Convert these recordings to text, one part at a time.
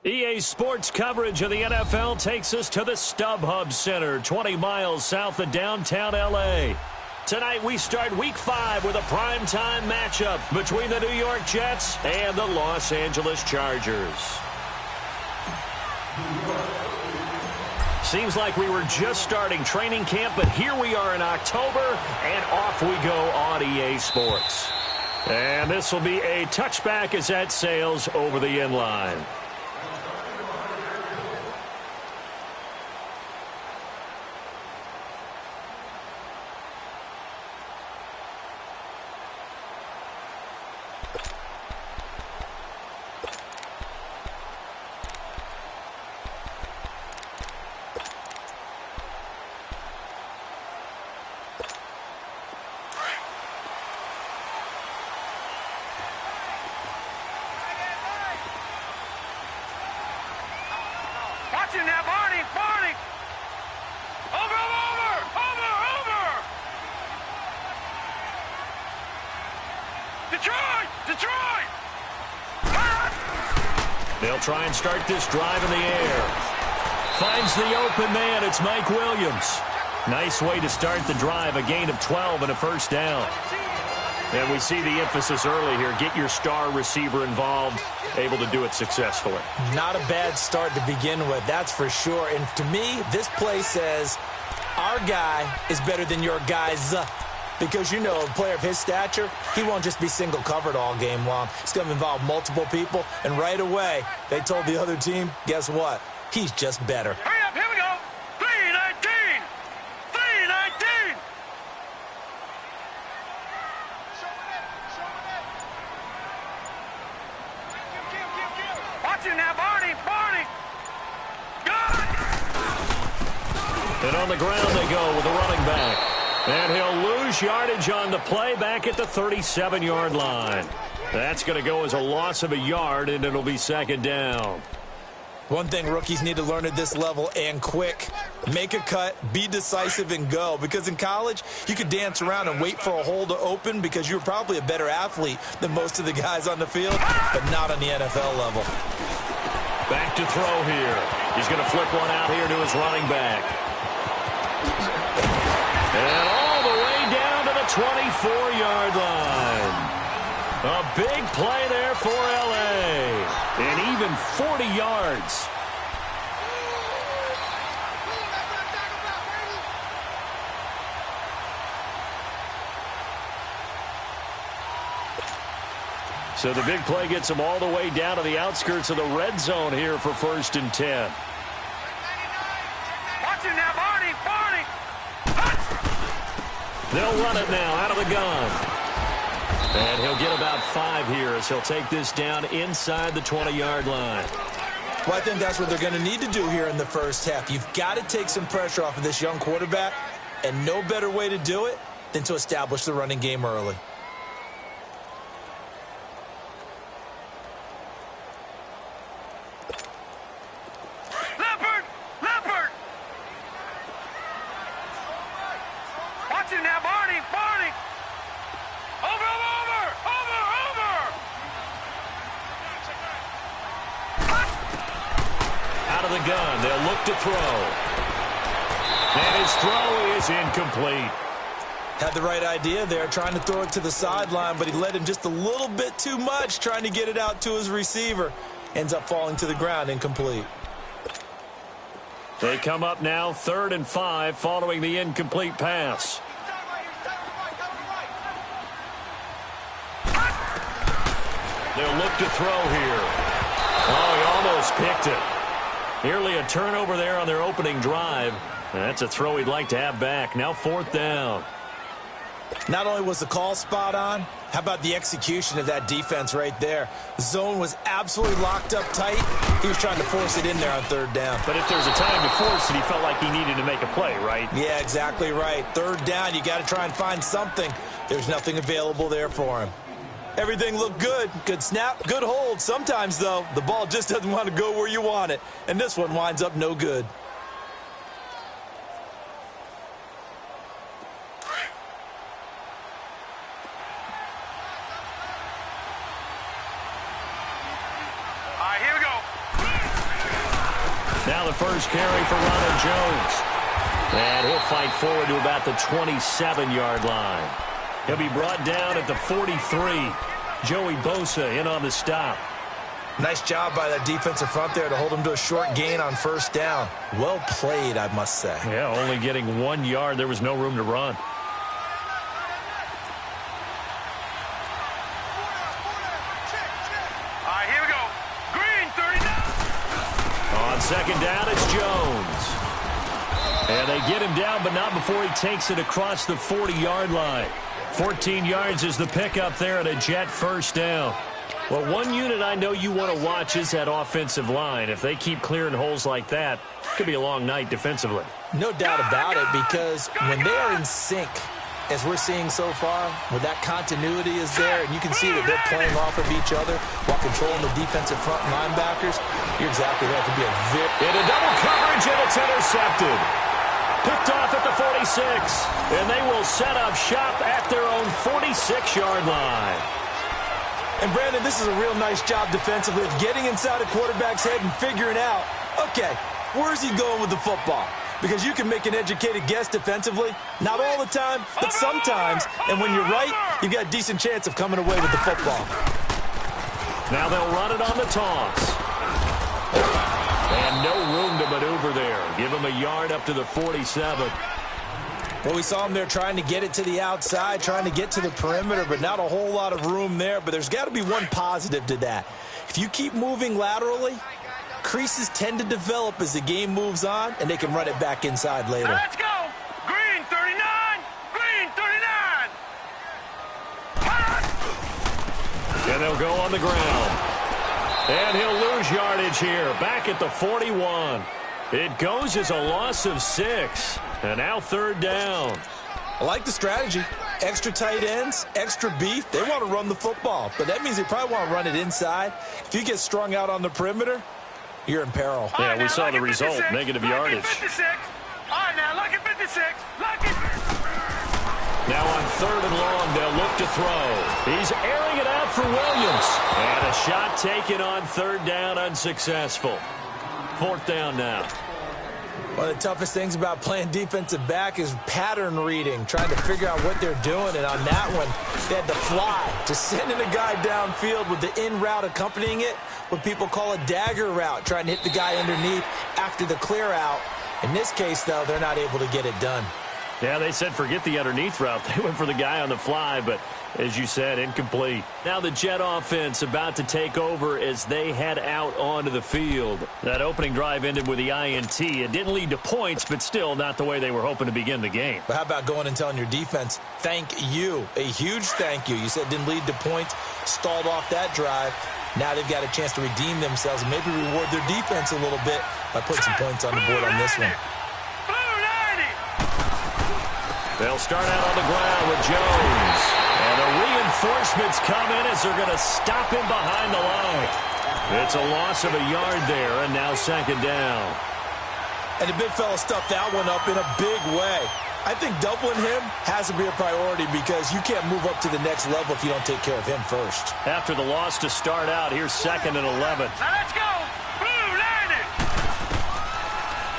EA Sports coverage of the NFL takes us to the StubHub Center, 20 miles south of downtown L.A. Tonight we start Week 5 with a primetime matchup between the New York Jets and the Los Angeles Chargers. Seems like we were just starting training camp, but here we are in October, and off we go on EA Sports. And this will be a touchback as that sails over the end line. They'll try and start this drive in the air. Finds the open man. It's Mike Williams. Nice way to start the drive. A gain of 12 and a first down. And we see the emphasis early here. Get your star receiver involved. Able to do it successfully. Not a bad start to begin with, that's for sure. And to me, this play says our guy is better than your guy's. Because, you know, a player of his stature, he won't just be single covered all game long. It's going to involve multiple people. And right away, they told the other team, guess what? He's just better. Hurry up, here we go. 3-19. 3-19. Watch him now, Barney. Barney. Good. And on the ground they go with the running back. And he'll lose yardage on the play back at the 37-yard line. That's going to go as a loss of a yard, and it'll be second down. One thing rookies need to learn at this level, and quick, make a cut, be decisive, and go. Because in college, you could dance around and wait for a hole to open because you're probably a better athlete than most of the guys on the field, but not on the NFL level. Back to throw here. He's going to flip one out here to his running back. And all the way down to the 24-yard line. A big play there for L.A. And even 40 yards. So the big play gets them all the way down to the outskirts of the red zone here for 1st and 10. Watch him now, Barney. Barney. They'll run it now out of the gun. And he'll get about 5 here as he'll take this down inside the 20-yard line. Well, I think that's what they're going to need to do here in the first half. You've got to take some pressure off of this young quarterback, and no better way to do it than to establish the running game early. out of the gun. They'll look to throw. And his throw is incomplete. Had the right idea there, trying to throw it to the sideline, but he led him just a little bit too much, trying to get it out to his receiver. Ends up falling to the ground, incomplete. They come up now 3rd and 5 following the incomplete pass. They'll look to throw here. Oh, he almost picked it. Nearly a turnover there on their opening drive. And that's a throw he'd like to have back. Now 4th down. Not only was the call spot on, how about the execution of that defense right there? The zone was absolutely locked up tight. He was trying to force it in there on 3rd down. But if there's a time to force it, he felt like he needed to make a play, right? Yeah, exactly right. 3rd down, you got to try and find something. There's nothing available there for him. Everything looked good. Good snap, good hold. Sometimes, though, the ball just doesn't want to go where you want it. And this one winds up no good. Here we go. Now the first carry for Ronald Jones. And he'll fight forward to about the 27-yard line. He'll be brought down at the 43. Joey Bosa in on the stop. Nice job by that defensive front there to hold him to a short gain on 1st down. Well played, I must say. Yeah, only getting 1 yard. There was no room to run. Here we go. Green, 39. On 2nd down, it's Jones. And they get him down, but not before he takes it across the 40-yard line. 14 yards is the pickup there at a Jet 1st down. Well, one unit I know you want to watch is that offensive line. If they keep clearing holes like that, it could be a long night defensively. No doubt about it, because when they are in sync, as we're seeing so far, where that continuity is there, and you can see that they're playing off of each other while controlling the defensive front linebackers, you're exactly right. It could be a very... Into double coverage, and it's intercepted. Picked off at the 46, and they will set up shop at their own 46-yard line. And, Brandon, this is a real nice job defensively of getting inside a quarterback's head and figuring out, okay, where's he going with the football? Because you can make an educated guess defensively, not all the time, but sometimes. And when you're right, you've got a decent chance of coming away with the football. Now they'll run it on the toss. And no room to maneuver there. Give him a yard up to the 47. Well, we saw him there trying to get it to the outside, trying to get to the perimeter, but not a whole lot of room there. But there's got to be one positive to that. If you keep moving laterally, creases tend to develop as the game moves on, and they can run it back inside later. Let's go. Green, 39. Green, 39. And they'll go on the ground. And he'll lose yardage here, back at the 41. It goes as a loss of 6. And now 3rd down. I like the strategy. Extra tight ends, extra beef. They want to run the football, but that means they probably want to run it inside. If you get strung out on the perimeter, you're in peril. Yeah, we saw the result, negative yardage. All right, now, look at 56. Look at... Now on 3rd and long, they'll look to throw. He's airing it out for Williams. And a shot taken on 3rd down, unsuccessful. 4th down now. One of the toughest things about playing defensive back is pattern reading, trying to figure out what they're doing. And on that one, they had to fly, just sending a guy downfield with the in route accompanying it, what people call a dagger route, trying to hit the guy underneath after the clear out. In this case, though, they're not able to get it done. Yeah, they said forget the underneath route. They went for the guy on the fly, but as you said, incomplete. Now the Jet offense about to take over as they head out onto the field. That opening drive ended with the INT. It didn't lead to points, but still not the way they were hoping to begin the game. But how about going and telling your defense, thank you, a huge thank you. You said it didn't lead to points, stalled off that drive. Now they've got a chance to redeem themselves and maybe reward their defense a little bit by putting some points on the board on this one. They'll start out on the ground with Jones. And the reinforcements come in as they're going to stop him behind the line. It's a loss of a yard there, and now 2nd down. And the big fella stuffed that one up in a big way. I think doubling him has to be a priority because you can't move up to the next level if you don't take care of him first. After the loss to start out, here's 2nd and 11. Now let's go. Blue 90.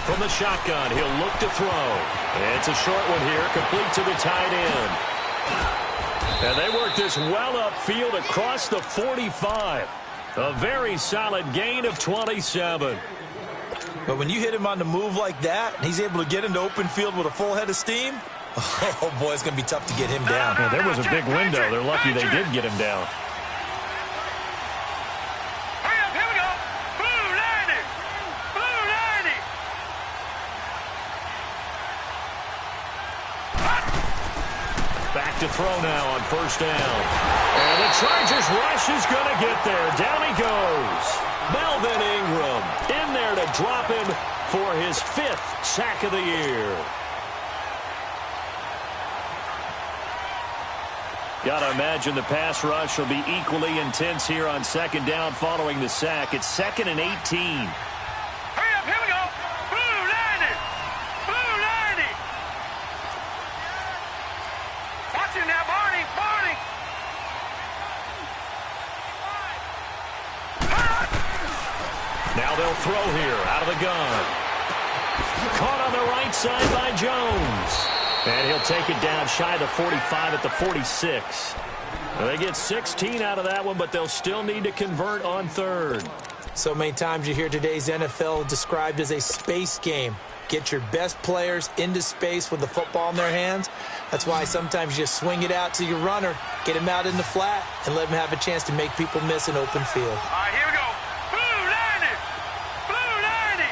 From the shotgun, he'll look to throw. It's a short one here, complete to the tight end. And they work this well upfield across the 45. A very solid gain of 27. But when you hit him on the move like that, and he's able to get into open field with a full head of steam, oh, boy, it's going to be tough to get him down. Well, there was a big window. They're lucky they did get him down. Here we go. Blue 90. Blue 90. Back to throw now on first down. And the Chargers rush is going to get there. Down he goes. Melvin Ingram in there to drop him for his 5th sack of the year. Got to imagine the pass rush will be equally intense here on second down following the sack. It's 2nd and 18. Hurry up, here we go. Blue 90. Blue 90. Watch him now, Barney. Barney. Now they'll throw here out of the gun. Caught on the right side by Jones. And he'll take it down shy of the 45 at the 46. Well, they get 16 out of that one, but they'll still need to convert on third. So many times you hear today's NFL described as a space game. Get your best players into space with the football in their hands. That's why sometimes you swing it out to your runner, get him out in the flat, and let him have a chance to make people miss an open field. All right, here we go. Blue 90. Blue 90.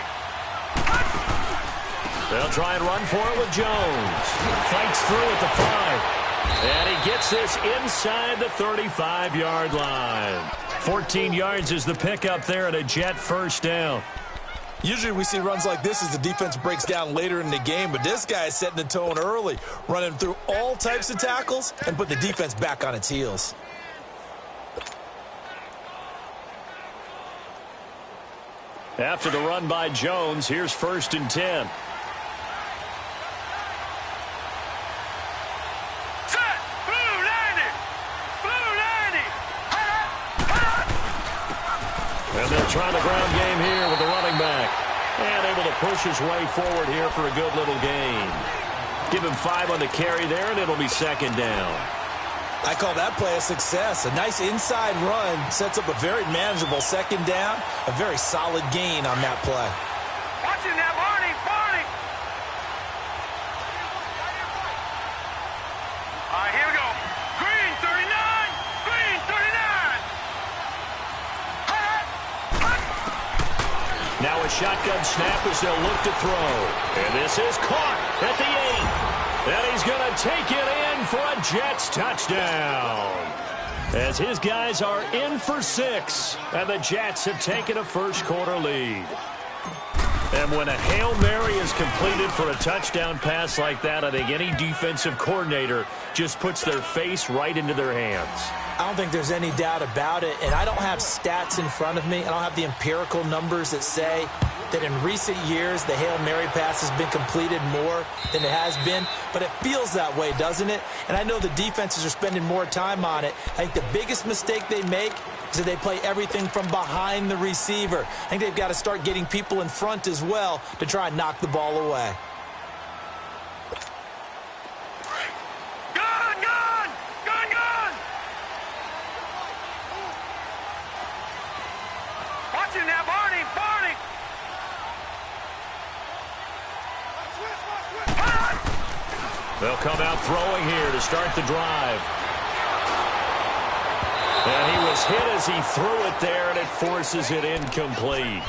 They'll try and run for it with Jones. Fights through at the 5. And he gets this inside the 35-yard line. 14 yards is the pickup there at a Jet first down. Usually we see runs like this as the defense breaks down later in the game, but this guy is setting the tone early, running through all types of tackles and put the defense back on its heels. After the run by Jones, here's 1st and 10. Set. Blue 90. Blue 90. And they'll try the ground game here with the running back. And able to push his way forward here for a good little gain. Give him 5 on the carry there, and it'll be 2nd down. I call that play a success. A nice inside run sets up a very manageable 2nd down. A very solid gain on that play. Watch him now, Barney. Barney. All right, here we go. Green 39. Green 39. Now a shotgun snap as they'll look to throw. And this is caught at the 8. And he's going to take it in for a Jets touchdown. As his guys are in for 6. And the Jets have taken a first-quarter lead. And when a Hail Mary is completed for a touchdown pass like that, I think any defensive coordinator just puts their face right into their hands. I don't think there's any doubt about it, and I don't have stats in front of me. I don't have the empirical numbers that say that in recent years the Hail Mary pass has been completed more than it has been, but it feels that way, doesn't it? And I know the defenses are spending more time on it. I think the biggest mistake they make is that they play everything from behind the receiver. I think they've got to start getting people in front as well to try and knock the ball away. Gun, gun. Gun, gun. Watch him now, Barney. Barney. They'll come out throwing here to start the drive. And he was hit as he threw it there, and it forces it incomplete.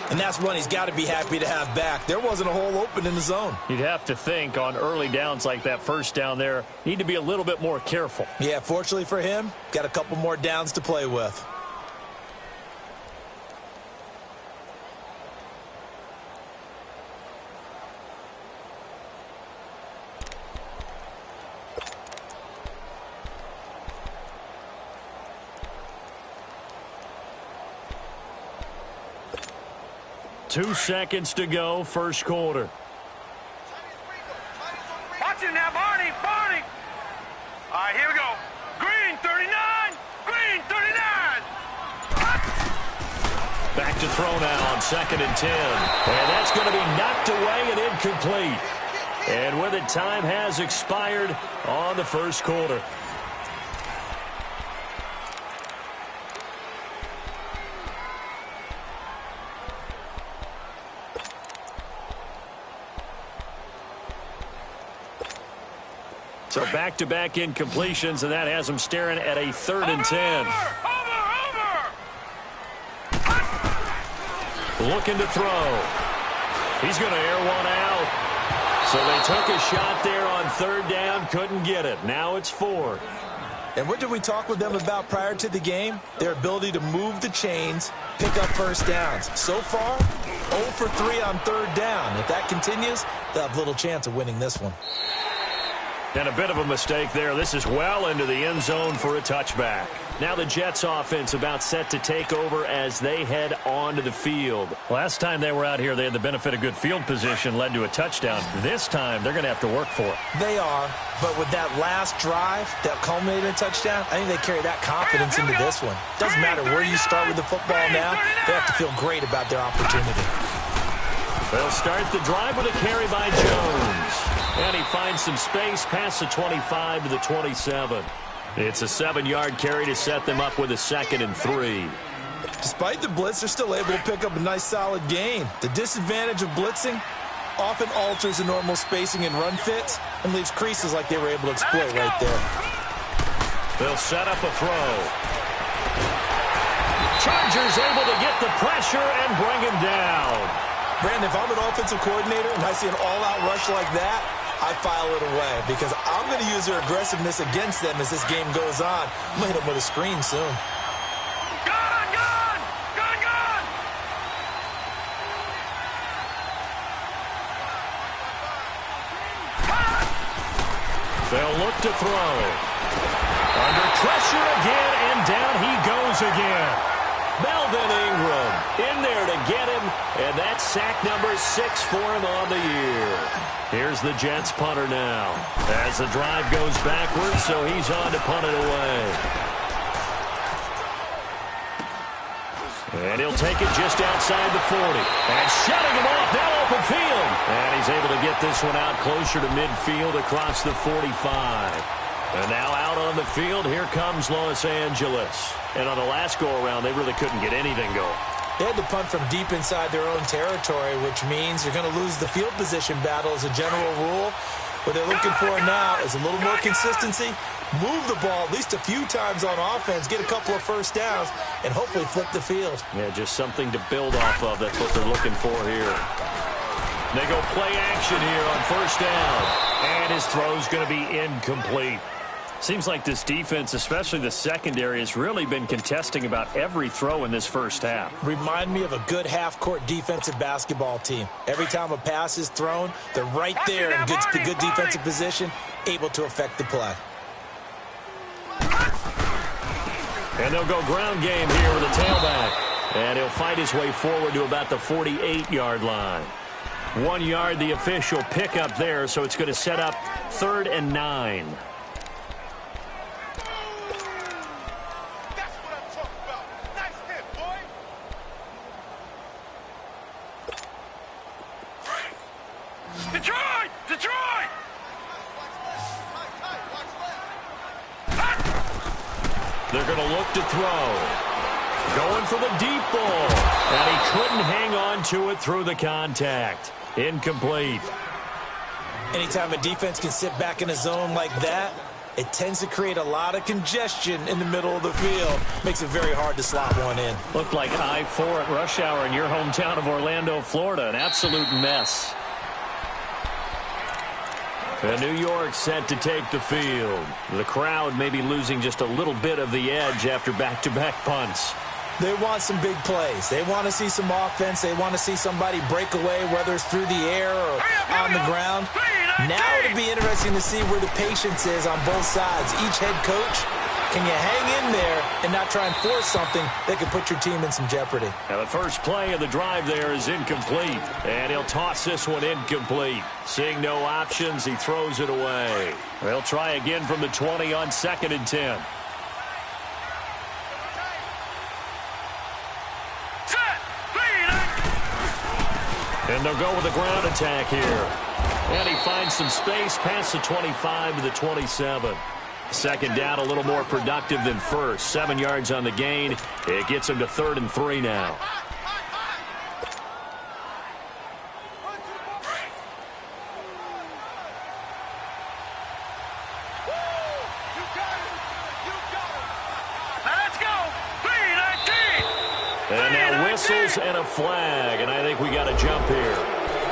And that's one he's got to be happy to have back. There wasn't a hole open in the zone. You'd have to think on early downs like that first down there, need to be a little bit more careful. Yeah, fortunately for him, got a couple more downs to play with. Two seconds to go, first quarter. Watch him now, Barney. Barney. All right, here we go. Green 39. Green 39. Back to throw now on 2nd and 10. And that's going to be knocked away and incomplete. And with it, time has expired on the first quarter. So back-to-back incompletions, and that has them staring at a 3rd and 10. Looking to throw. He's going to air one out. So they took a shot there on 3rd down, couldn't get it. Now it's 4th. And what did we talk with them about prior to the game? Their ability to move the chains, pick up first downs. So far, 0 for 3 on 3rd down. If that continues, they'll have little chance of winning this one. And a bit of a mistake there. This is well into the end zone for a touchback. Now the Jets offense about set to take over as they head onto the field. Last time they were out here, they had the benefit of good field position, led to a touchdown. This time, they're going to have to work for it. They are, but with that last drive that culminated in a touchdown, I think they carry that confidence into this one. Doesn't matter where you start with the football now, they have to feel great about their opportunity. They'll start the drive with a carry by Jones. And he finds some space past the 25 to the 27. It's a 7-yard carry to set them up with a 2nd and 3. Despite the blitz, they're still able to pick up a nice solid gain. The disadvantage of blitzing often alters the normal spacing and run fits and leaves creases like they were able to exploit right there. They'll set up a throw. Chargers able to get the pressure and bring him down. Brandon, if I'm an offensive coordinator and I see an all-out rush like that, I file it away because I'm going to use their aggressiveness against them as this game goes on. I'm going to hit them with a screen soon. Gun! Gun! Gun! Gun! They'll look to throw. Under pressure again, and down he goes again. Melvin Ingram in there to get him, and that's sack number 6 for him on the year. Here's the Jets punter now. As the drive goes backwards, so he's on to punt it away. And he'll take it just outside the 40. And shutting him off, now open field. And he's able to get this one out closer to midfield across the 45. And now out on the field, here comes Los Angeles. And on the last go-around, they really couldn't get anything going. They had to punt from deep inside their own territory, which means you're going to lose the field position battle as a general rule. What they're looking for now is a little more consistency, move the ball at least a few times on offense, get a couple of first downs, and hopefully flip the field. Yeah, just something to build off of. That's what they're looking for here. They go play action here on 1st down. And his throw's going to be incomplete. Seems like this defense, especially the secondary, has really been contesting about every throw in this first half. Remind me of a good half-court defensive basketball team. Every time a pass is thrown, they're right there in good defensive position, able to affect the play. And they'll go ground game here with a tailback. And he'll fight his way forward to about the 48-yard line. 1 yard, the official pickup there, so it's going to set up 3rd and 9. Detroit! Detroit! They're going to look to throw. Going for the deep ball. And he couldn't hang on to it through the contact. Incomplete. Anytime a defense can sit back in a zone like that, it tends to create a lot of congestion in the middle of the field. Makes it very hard to slot one in. Looked like I-4 at rush hour in your hometown of Orlando, Florida. An absolute mess. And New York set to take the field. The crowd may be losing just a little bit of the edge after back-to-back punts. They want some big plays. They want to see some offense. They want to see somebody break away, whether it's through the air or on the ground. Now it'll be interesting to see where the patience is on both sides. Each head coach, can you hang in there and not try and force something that could put your team in some jeopardy? Now the first play of the drive there is incomplete. And he'll toss this one incomplete. Seeing no options, he throws it away. They'll try again from the 20 on 2nd and 10. Set! And they'll go with a ground attack here. And he finds some space past the 25 to the 27. Second down, a little more productive than first. 7 yards on the gain. It gets him to 3rd and 3 now. And now whistles and a flag, and I think we got a jump here.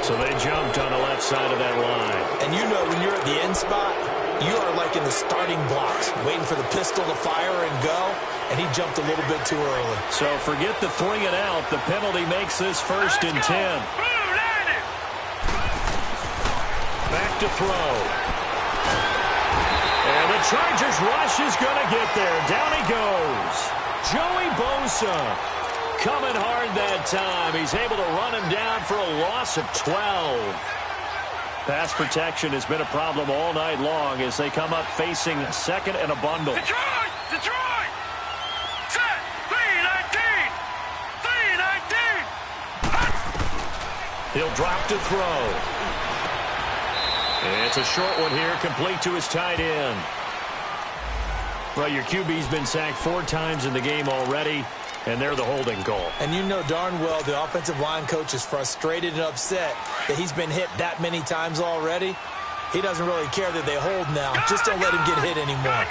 So they jumped on the left side of that line. And you know when you're at the end spot, you are like in the starting blocks, waiting for the pistol to fire and go, and he jumped a little bit too early. So forget the 3 and out. The penalty makes this 1st and 10. Back to throw. And the Chargers rush is going to get there. Down he goes. Joey Bosa coming hard that time. He's able to run him down for a loss of 12. Pass protection has been a problem all night long as they come up facing 2nd and a bundle. Detroit! Detroit! Set! 3-19! 3-19! He'll drop to throw. It's a short one here, complete to his tight end. Well, your QB's been sacked 4 times in the game already, and they're the holding call. And you know darn well the offensive line coach is frustrated and upset that he's been hit that many times already. He doesn't really care that they hold now. Just don't let him get hit anymore. Now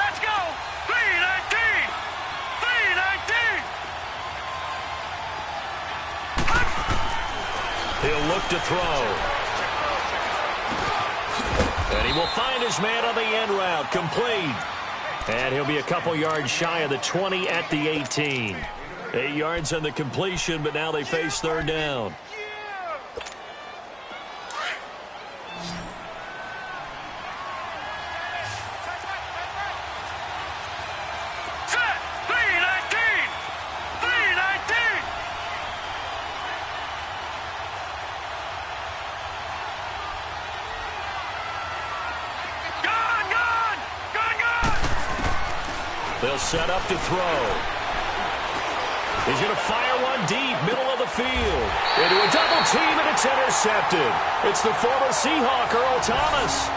let's go! 3-19! 3-19! He'll look to throw. And he will find his man on the end route, complete. And he'll be a couple yards shy of the 20 at the 18. 8 yards on the completion, but now they face 3rd down. Set! 3-19! 3-19! Gone! Gone! Gone! Gone! They'll set up to throw. He's going to fire one deep, middle of the field. Into a double team, and it's intercepted. It's the former Seahawk, Earl Thomas.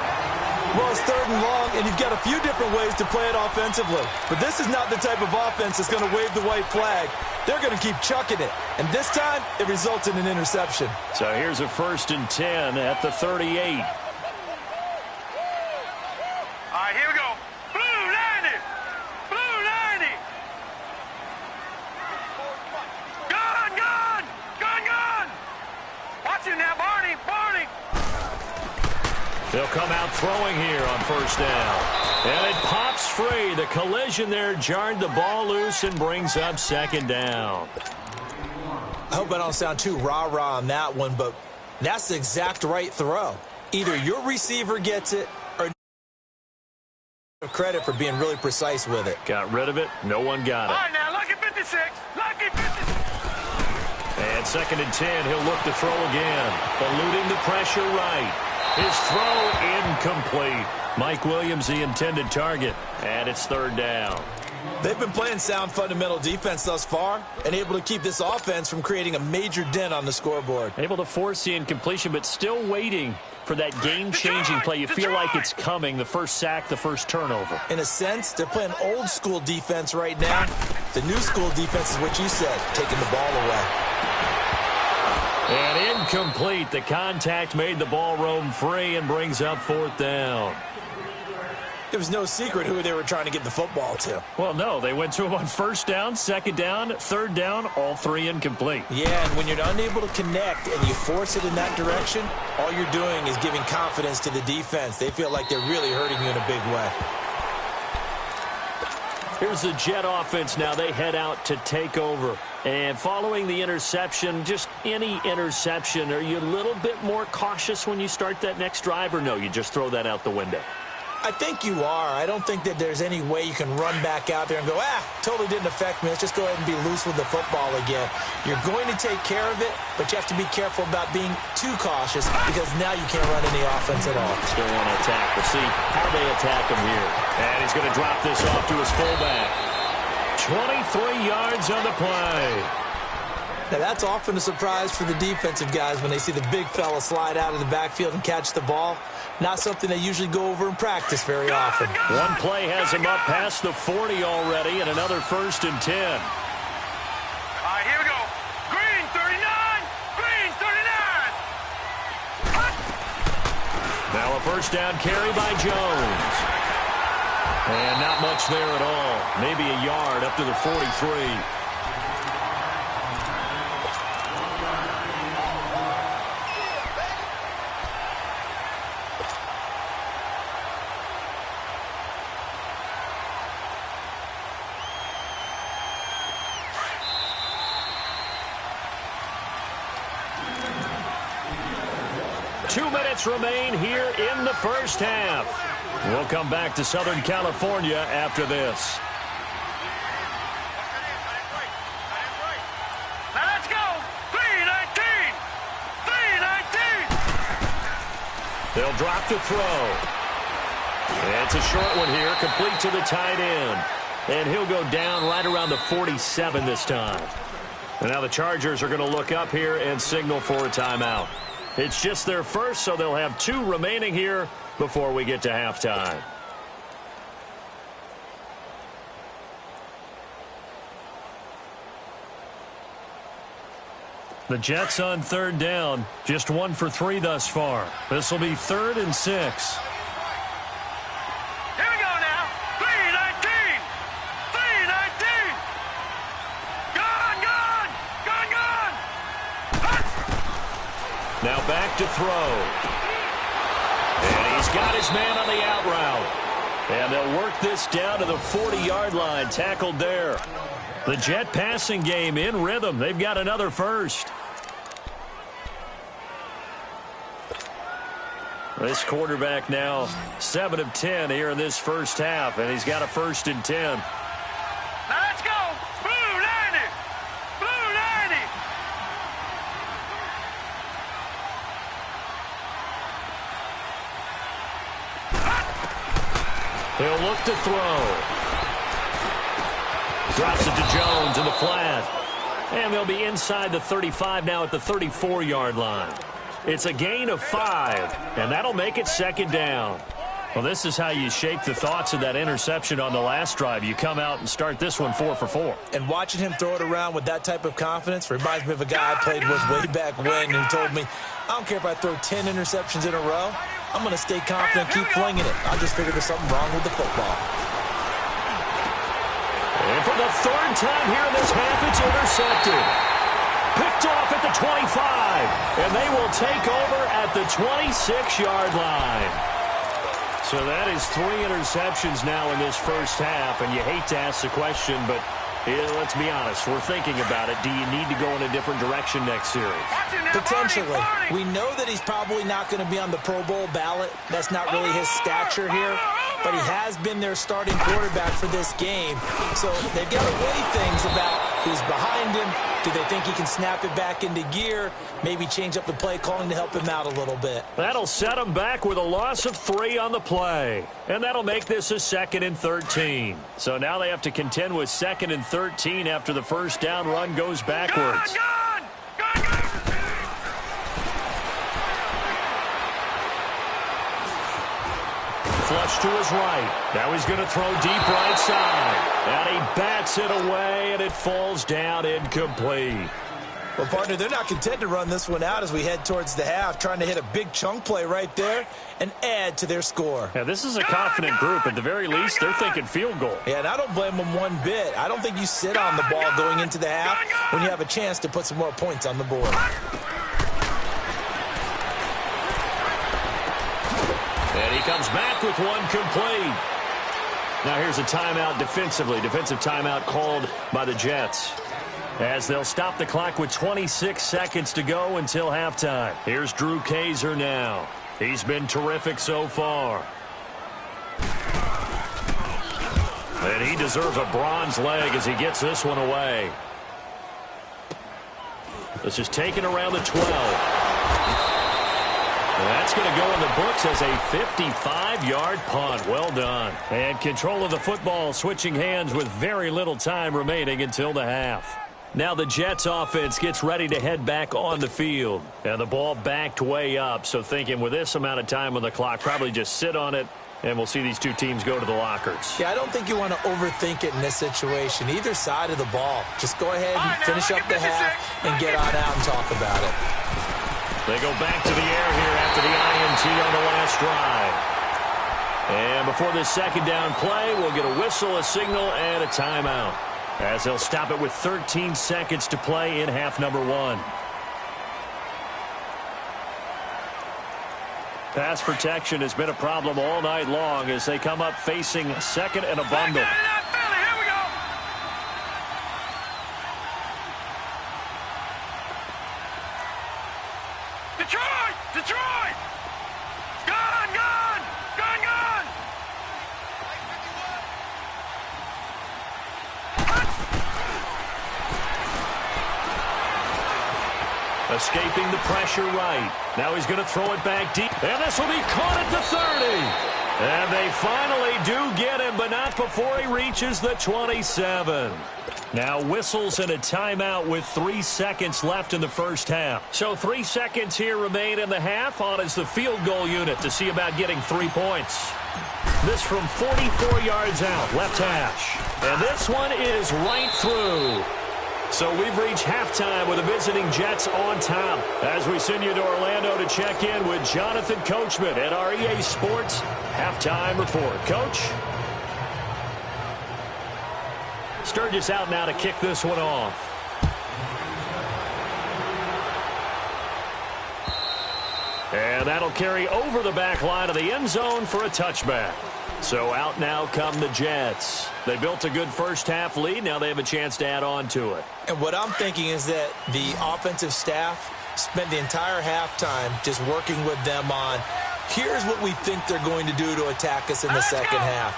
Well, it's 3rd and long, and you've got a few different ways to play it offensively. But this is not the type of offense that's going to wave the white flag. They're going to keep chucking it. And this time, it results in an interception. So here's a 1st and 10 at the 38. All right, here we go. Blue 90! Blue 90! Gone! Gone! Gone! Gone! Watch it now, Barney! Barney! They'll come out throwing here on 1st down. And it pops free. The collision there jarred the ball loose and brings up 2nd down. I hope I don't sound too rah-rah on that one, but that's the exact right throw. Either your receiver gets it or credit for being really precise with it. Got rid of it. No one got All it. right, now, lucky 56. Lucky 56. And 2nd and 10. He'll look to throw again. Eluding the pressure right. His throw incomplete. Mike Williams, the intended target. And it's 3rd down. They've been playing sound fundamental defense thus far and able to keep this offense from creating a major dent on the scoreboard. Able to force the incompletion, but still waiting for that game-changing play. You feel like it's coming, the first sack, the first turnover. In a sense, they're playing old-school defense right now. The new-school defense is what you said, taking the ball away. And incomplete. The contact made the ball roam free and brings up 4th down. It was no secret who they were trying to get the football to. Well, no, they went to him on 1st down, 2nd down, 3rd down, all 3 incomplete. Yeah, and when you're unable to connect and you force it in that direction, all you're doing is giving confidence to the defense. They feel like they're really hurting you in a big way. Here's the Jet offense now. They head out to take over. And following the interception, just any interception, are you a little bit more cautious when you start that next drive, or no, you just throw that out the window? I think you are. I don't think that there's any way you can run back out there and go, totally didn't affect me. Let's just go ahead and be loose with the football again. You're going to take care of it, but you have to be careful about being too cautious because now you can't run any offense at all. Still want to attack. We'll see how they attack him here. And he's going to drop this off to his fullback. 23 yards on the play. Now, that's often a surprise for the defensive guys when they see the big fella slide out of the backfield and catch the ball. Not something they usually go over in practice very often. One play has him up past the 40 already, and another 1st and 10. All right, here we go. Green 39. Green 39. Now a 1st down carry by Jones. And not much there at all. Maybe a yard up to the 43. Remain here in the first half. We'll come back to Southern California after this. Now let's go. 319. 319. They'll drop the throw. It's a short one here, complete to the tight end. And he'll go down right around the 47 this time. And now the Chargers are going to look up here and signal for a timeout. It's just their first, so they'll have 2 remaining here before we get to halftime. The Jets on 3rd down, just 1 for 3 thus far. This will be 3rd and 6. Here we go now. 319. 319. Gone. Now back to throw. And he's got his man on the out route. And they'll work this down to the 40-yard line, tackled there. The Jet passing game in rhythm. They've got another 1st. This quarterback now 7 of 10 here in this first half, and he's got a 1st and 10. Now let's go. Blue 90. Blue 90. He'll look to throw. Drops it to Jones in the flat. And they'll be inside the 35 now at the 34-yard line. It's a gain of 5, and that'll make it 2nd down. Well, this is how you shake the thoughts of that interception on the last drive. You come out and start this one 4 for 4. And watching him throw it around with that type of confidence reminds me of a guy I played with way back when who told me, I don't care if I throw 10 interceptions in a row. I'm going to stay confident, keep flinging it. I just figured there's something wrong with the football. And for the 3rd time here in this half, it's intercepted. Picked off at the 25, and they will take over at the 26-yard line. So that is 3 interceptions now in this first half, and you hate to ask the question, but let's be honest, we're thinking about it. Do you need to go in a different direction next series? Potentially. We know that he's probably not going to be on the Pro Bowl ballot. That's not really his stature here. But he has been their starting quarterback for this game. So they've got to weigh things about who's behind him. Do they think he can snap it back into gear? Maybe change up the play calling to help him out a little bit. That'll set him back with a loss of 3 on the play. And that'll make this a 2nd and 13. So now they have to contend with 2nd and 13 after the 1st down run goes backwards. Flush to his right. Now he's going to throw deep right side. And he bats it away, and it falls down incomplete. Well, partner, they're not content to run this one out as we head towards the half, trying to hit a big chunk play right there and add to their score. Yeah, this is a confident group. At the very least, they're thinking field goal. Yeah, and I don't blame them one bit. I don't think you sit on the ball going into the half when you have a chance to put some more points on the board. And he comes back with one complete. Now here's a timeout defensively. Defensive timeout called by the Jets, as they'll stop the clock with 26 seconds to go until halftime. Here's Drew Kaiser now. He's been terrific so far. And he deserves a bronze leg as he gets this one away. This is taken around the 12. That's going to go in the books as a 55-yard punt. Well done. And control of the football switching hands with very little time remaining until the half. Now the Jets offense gets ready to head back on the field. And the ball backed way up, so thinking with this amount of time on the clock, probably just sit on it, and we'll see these two teams go to the lockers. Yeah, I don't think you want to overthink it in this situation. Either side of the ball. Just go ahead and finish up the half and get on out and talk about it. They go back to the air here after the INT on the last drive. And before this second down play, we'll get a whistle, a signal, and a timeout, as they'll stop it with 13 seconds to play in half number 1. Pass protection has been a problem all night long as they come up facing second and a bundle. Here we go. Detroit! Detroit! Gone! Gone! Gone! Gone! Escaping the pressure right. Now he's going to throw it back deep. And this will be caught at the 30. And they finally do get him, but not before he reaches the 27. Now whistles and a timeout with 3 seconds left in the first half. So 3 seconds here remain in the half. On is the field goal unit to see about getting 3 points. This from 44 yards out, left hash. And this one is right through. So we've reached halftime with the visiting Jets on top. As we send you to Orlando to check in with Jonathan Coachman at our EA Sports Halftime Report. Coach? Sturgis out now to kick this one off. And that'll carry over the back line of the end zone for a touchback. So out now come the Jets. They built a good first half lead. Now they have a chance to add on to it. And what I'm thinking is that the offensive staff spent the entire halftime just working with them on, here's what we think they're going to do to attack us in the second half.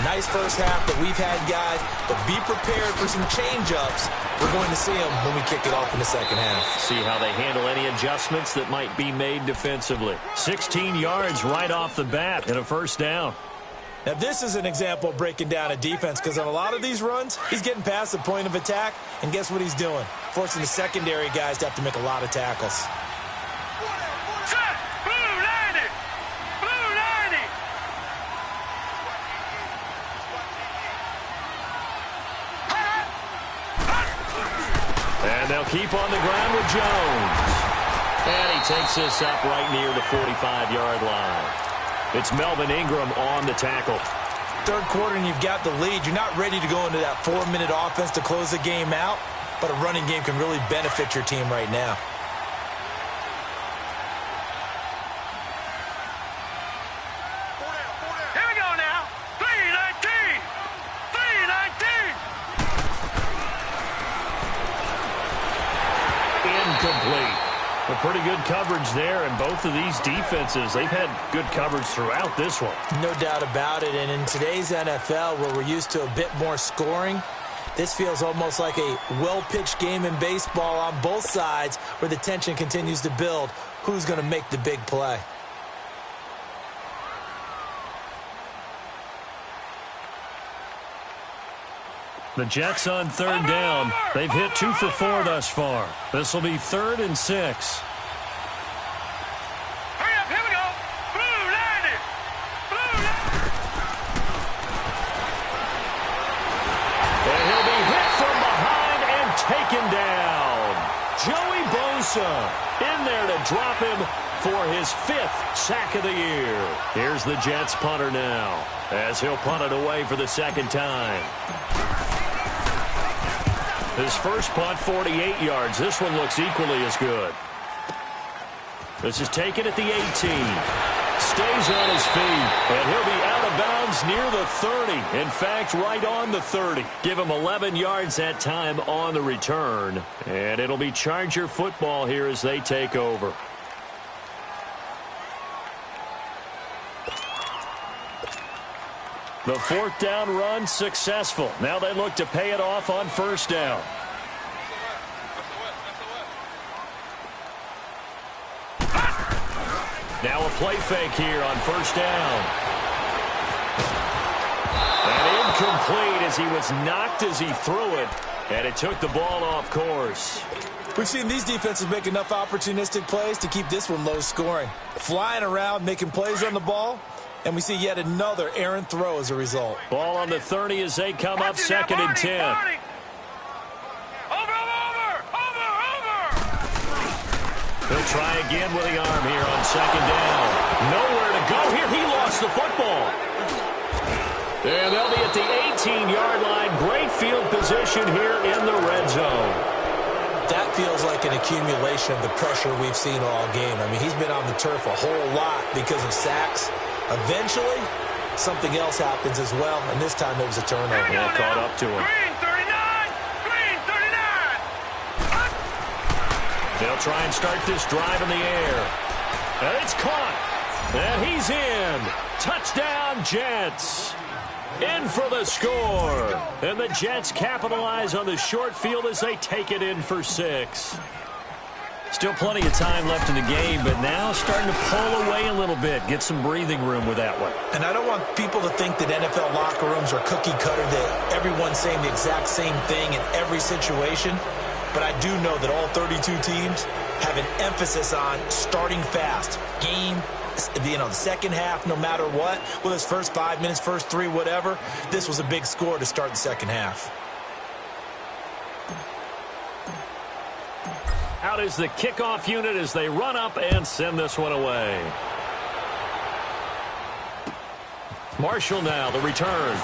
Nice first half that we've had, guys, but be prepared for some change-ups. We're going to see them when we kick it off in the second half. See how they handle any adjustments that might be made defensively. 16 yards right off the bat and a first down. Now, this is an example of breaking down a defense because on a lot of these runs, he's getting past the point of attack, and guess what he's doing? Forcing the secondary guys to have to make a lot of tackles. Set! Blue 90! Blue 90! And they'll keep on the ground with Jones. And he takes this up right near the 45-yard line. It's Melvin Ingram on the tackle. Third quarter and you've got the lead. You're not ready to go into that 4-minute offense to close the game out, but a running game can really benefit your team right now. Here we go now. 319! 319! Incomplete. A pretty good coverage there, and both of these defenses, they've had good coverage throughout this one. No doubt about it, and in today's NFL, where we're used to a bit more scoring, this feels almost like a well-pitched game in baseball on both sides where the tension continues to build. Who's going to make the big play? The Jets on third down. They've hit 2 for 4 thus far. This will be 3rd and 6. Hurry up, here we go! Blue 90! Blue 90! And he'll be hit from behind and taken down. Joey Bosa in there to drop him for his 5th sack of the year. Here's the Jets punter now, as he'll punt it away for the second time. His first punt, 48 yards. This one looks equally as good. This is taken at the 18. Stays on his feet, and he'll be out of bounds near the 30. In fact, right on the 30. Give him 11 yards that time on the return. And it'll be Charger football here as they take over. The 4th down run successful. Now they look to pay it off on first down. Now a play fake here on first down. And incomplete as he was knocked as he threw it. And it took the ball off course. We've seen these defenses make enough opportunistic plays to keep this one low scoring. Flying around, making plays on the ball, and we see yet another errant throw as a result. Ball on the 30 as they come up 2nd and 10. Over. He'll try again with the arm here on 2nd down. Nowhere to go here. He lost the football. And they'll be at the 18-yard line. Great field position here in the red zone. That feels like an accumulation of the pressure we've seen all game. I mean, he's been on the turf a whole lot because of sacks. Eventually, something else happens as well, and this time it was a turnover. Yeah, caught up to him. Green 39. They'll try and start this drive in the air. And it's caught. And he's in. Touchdown, Jets. In for the score. And the Jets capitalize on the short field as they take it in for 6. Still plenty of time left in the game, but now starting to pull away a little bit. Get some breathing room with that one. And I don't want people to think that NFL locker rooms are cookie cutter, that everyone's saying the exact same thing in every situation. But I do know that all 32 teams have an emphasis on starting fast. The second half, no matter what, whether it's first 5 minutes, first 3, whatever, this was a big score to start the second half. Out is the kickoff unit as they run up and send this one away. Marshall now, the return.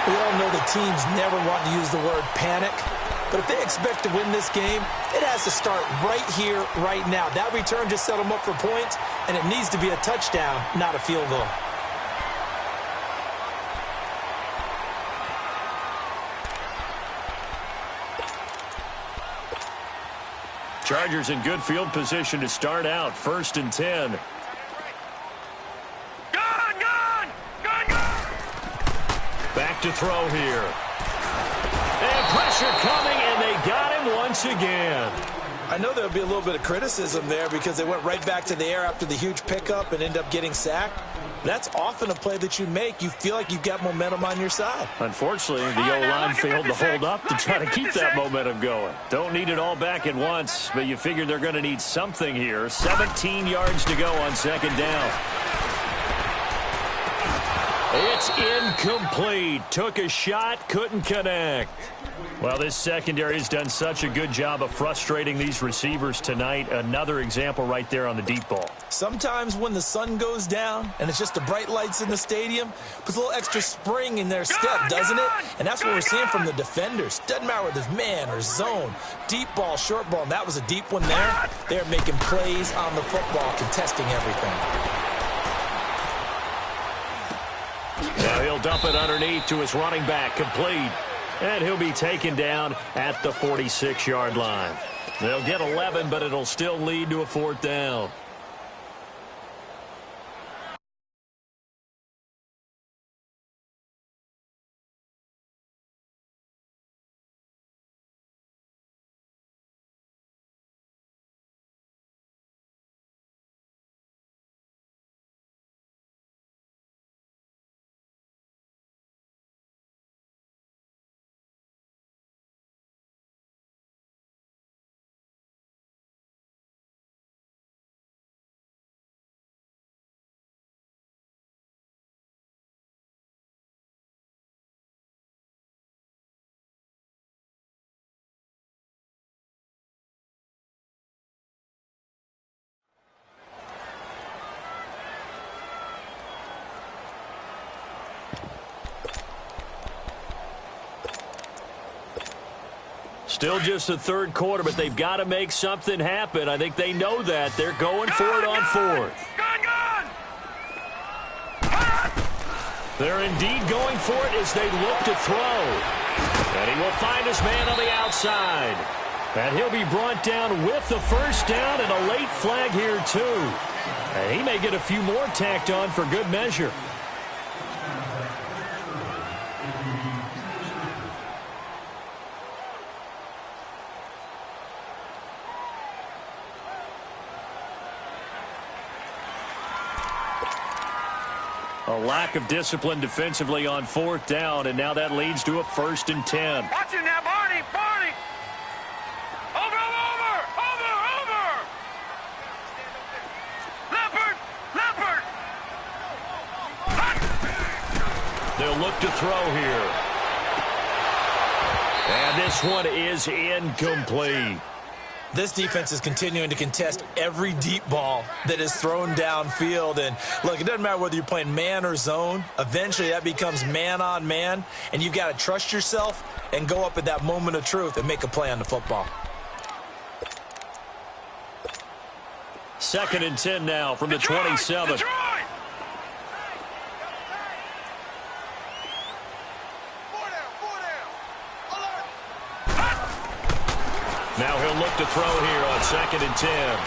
We all know the teams never want to use the word panic, but if they expect to win this game, it has to start right here, right now. That return just set them up for points, and it needs to be a touchdown, not a field goal. Chargers in good field position to start out. 1st and 10. Back to throw here. And pressure coming, and they got him once again. I know there'll be a little bit of criticism there because they went right back to the air after the huge pickup and end up getting sacked. That's often a play that you make. You feel like you've got momentum on your side. Unfortunately, the O-line failed to hold up to try to keep that momentum going. Don't need it all back at once, but you figure they're going to need something here. 17 yards to go on 2nd down. It's incomplete. Took a shot, couldn't connect. Well, this secondary has done such a good job of frustrating these receivers tonight. Another example right there on the deep ball. Sometimes when the sun goes down and it's just the bright lights in the stadium, puts a little extra spring in their step, doesn't it? And that's what we're seeing from the defenders. Doesn't matter whether it's man or zone, deep ball, short ball, and that was a deep one there. They're making plays on the football, contesting everything. Now he'll dump it underneath to his running back, complete. And he'll be taken down at the 46-yard line. They'll get 11, but it'll still lead to a 4th down. Still just the 3rd quarter, but they've got to make something happen. I think they know that. They're going for it on 4th. They're indeed going for it as they look to throw. And he will find his man on the outside. And he'll be brought down with the 1st down and a late flag here, too. And he may get a few more tacked on for good measure. A lack of discipline defensively on 4th down, and now that leads to a 1st and 10. Watch it now, Barney, Barney. Over. Leopard. They'll look to throw here. And this one is incomplete. This defense is continuing to contest every deep ball that is thrown downfield. And, look, it doesn't matter whether you're playing man or zone. Eventually, that becomes man-on-man, and you've got to trust yourself and go up at that moment of truth and make a play on the football. 2nd and 10 now from the 27. Detroit. Now he'll look to throw here on 2nd and 10.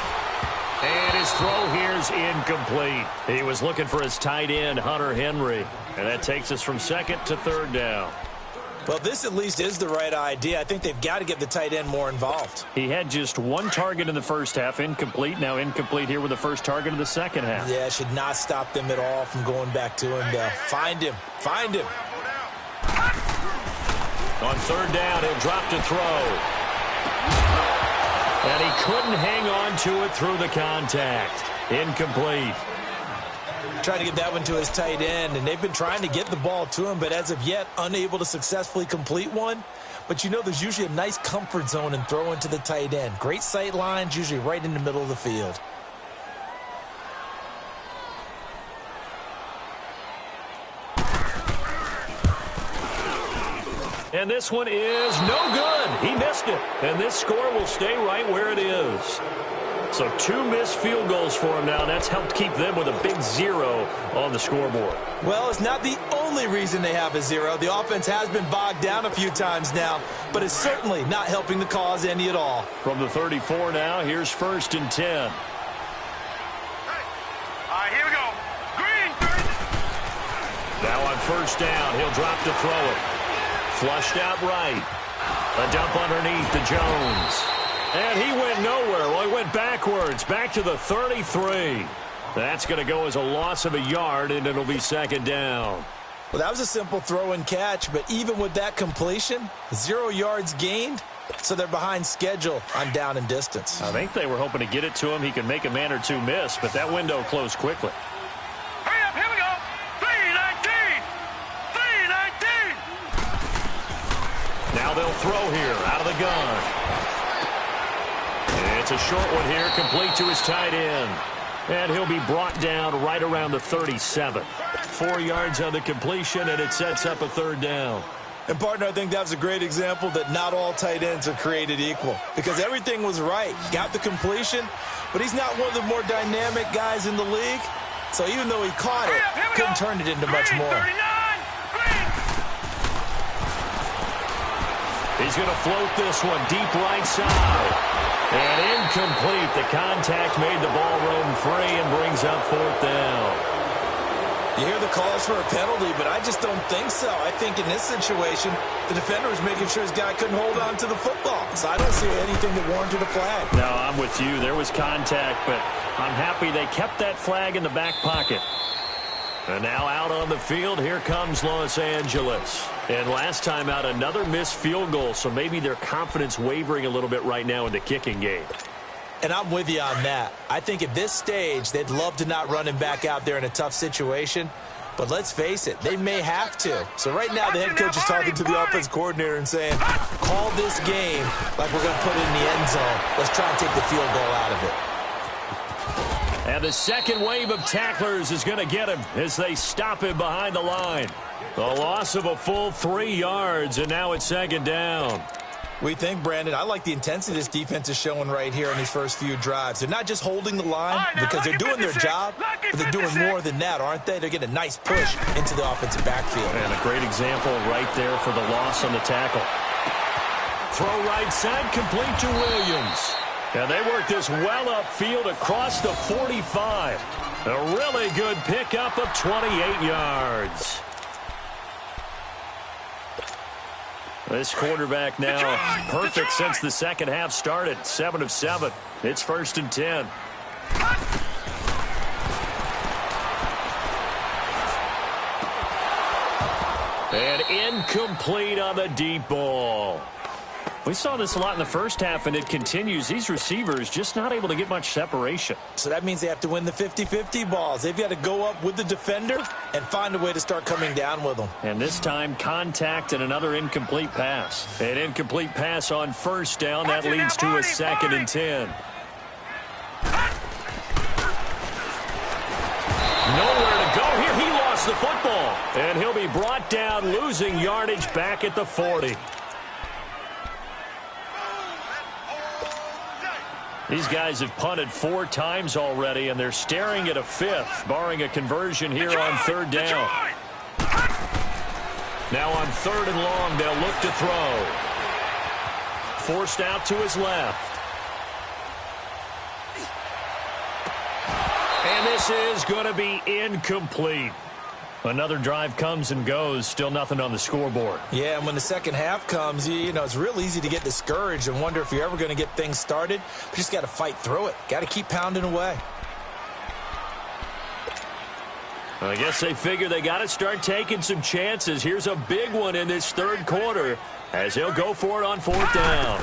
And his throw here is incomplete. He was looking for his tight end, Hunter Henry. And that takes us from 2nd to 3rd down. Well, this at least is the right idea. I think they've got to get the tight end more involved. He had just 1 target in the first half, incomplete. Now incomplete here with the first target of the second half. Yeah, should not stop them at all from going back to him. Find him. On 3rd down, he'll drop to throw. And he couldn't hang on to it through the contact. Incomplete. Trying to get that one to his tight end, and they've been trying to get the ball to him, but as of yet, unable to successfully complete one. But you know there's usually a nice comfort zone in throwing to the tight end. Great sight lines, usually right in the middle of the field. And this one is no good. He missed it. And this score will stay right where it is. So 2 missed field goals for him now. That's helped keep them with a big 0 on the scoreboard. Well, it's not the only reason they have a 0. The offense has been bogged down a few times now, but it's certainly not helping the cause any at all. From the 34 now, here's 1st and 10. All right, here we go. Green. Now on 1st down, he'll drop to throw it. Flushed out right. A dump underneath to Jones. And he went nowhere. Well, he went backwards, back to the 33. That's going to go as a loss of a yard, and it'll be 2nd down. Well, that was a simple throw and catch, but even with that completion, 0 yards gained, so they're behind schedule on down and distance. I think they were hoping to get it to him. He could make a man or 2 miss, but that window closed quickly. Hurry up, here we go. 319. Now they'll throw here out of the gun. It's a short one here, complete to his tight end. And he'll be brought down right around the 37. 4 yards on the completion, and it sets up a 3rd down. And, partner, I think that was a great example that not all tight ends are created equal. Because everything was right. Got the completion, but he's not one of the more dynamic guys in the league. So even though he caught it, couldn't turn it into much more. He's going to float this one deep right side. And incomplete. The contact made the ball roam free and brings up 4th down. You hear the calls for a penalty, but I just don't think so. I think in this situation, the defender was making sure his guy couldn't hold on to the football. So I don't see anything that warranted a flag. No, I'm with you. There was contact, but I'm happy they kept that flag in the back pocket. And now out on the field, here comes Los Angeles. And last time out, another missed field goal, so maybe their confidence wavering a little bit right now in the kicking game. And I'm with you on that. I think at this stage, they'd love to not run him back out there in a tough situation. But let's face it, they may have to. So right now, the head coach is talking to the offense coordinator and saying, call this game like we're going to put it in the end zone. Let's try and take the field goal out of it. And the second wave of tacklers is going to get him as they stop him behind the line. The loss of a full 3 yards, and now it's 2nd down. We think, Brandon, I like the intensity this defense is showing right here in these first few drives. They're not just holding the line because they're doing their job, but they're doing more than that, aren't they? They're getting a nice push into the offensive backfield. And a great example right there for the loss on the tackle. Throw right side, complete to Williams. And they work this well upfield across the 45. A really good pickup of 28 yards. This quarterback now perfect since the second half started. 7 of 7. It's 1st and 10. And incomplete on the deep ball. We saw this a lot in the first half, and it continues. These receivers just not able to get much separation. So that means they have to win the 50-50 balls. They've got to go up with the defender and find a way to start coming down with them. And this time, contact and another incomplete pass. An incomplete pass on first down. That leads to a 2nd and 10. Nowhere to go here. He lost the football. And he'll be brought down, losing yardage back at the 40. These guys have punted 4 times already, and they're staring at a 5th, barring a conversion here on 3rd down. Now on 3rd and long, they'll look to throw. Forced out to his left. And this is going to be incomplete. Another drive comes and goes, still nothing on the scoreboard. Yeah, and when the second half comes, you know, it's real easy to get discouraged and wonder if you're ever going to get things started. You just got to fight through it. Got to keep pounding away. I guess they figure they got to start taking some chances. Here's a big one in this 3rd quarter as he'll go for it on 4th down.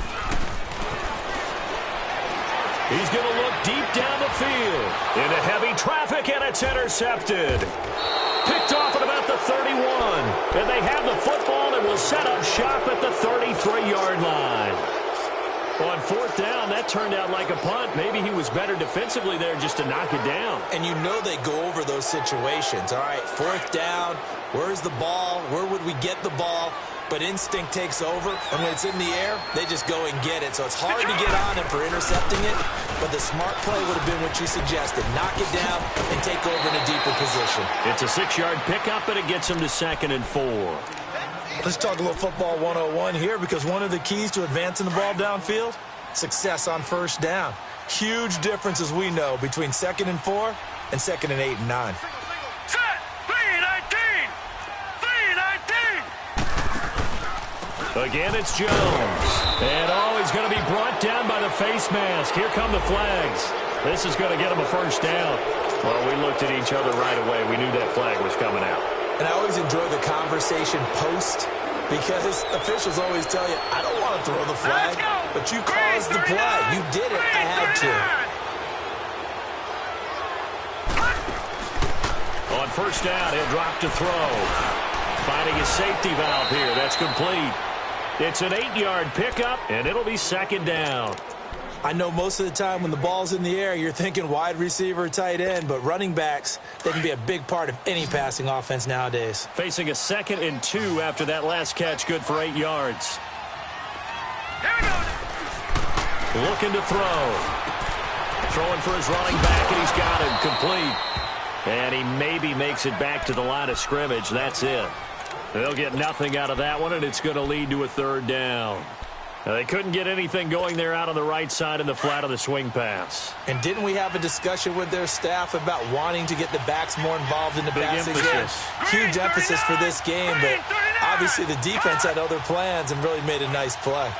He's going to look deep down the field into heavy traffic, and it's intercepted. Picked off at about the 31. And they have the football and will set up shop at the 33-yard line. On 4th down, that turned out like a punt. Maybe he was better defensively there just to knock it down. And you know they go over those situations. All right, 4th down, where's the ball? Where would we get the ball? But instinct takes over, and when it's in the air, they just go and get it. So it's hard to get on him for intercepting it, but the smart play would have been what you suggested. Knock it down and take over in a deeper position. It's a 6-yard pickup, and it gets him to 2nd and 4. Let's talk a little football 101 here, because one of the keys to advancing the ball downfield, success on 1st down. Huge difference, as we know, between 2nd and 4 and 2nd and 8 and 9. Again, it's Jones. And, he's going to be brought down by the face mask. Here come the flags. This is going to get him a 1st down. Well, we looked at each other right away. We knew that flag was coming out. And I always enjoy the conversation post, because officials always tell you, I don't want to throw the flag, but you caused the play. You did it. I had to. On 1st down, he'll drop to throw. Finding his safety valve here. That's complete. It's an 8-yard pickup, and it'll be 2nd down. I know most of the time when the ball's in the air, you're thinking wide receiver, tight end, but running backs, they can be a big part of any passing offense nowadays. Facing a 2nd and 2 after that last catch, good for 8 yards. Looking to throw. Throwing for his running back, and he's got him complete. And he maybe makes it back to the line of scrimmage. That's it. They'll get nothing out of that one, and it's going to lead to a 3rd down. Now, they couldn't get anything going there out on the right side in the flat of the swing pass. And didn't we have a discussion with their staff about wanting to get the backs more involved in the passing game? Huge emphasis for this game, but obviously the defense had other plans and really made a nice play.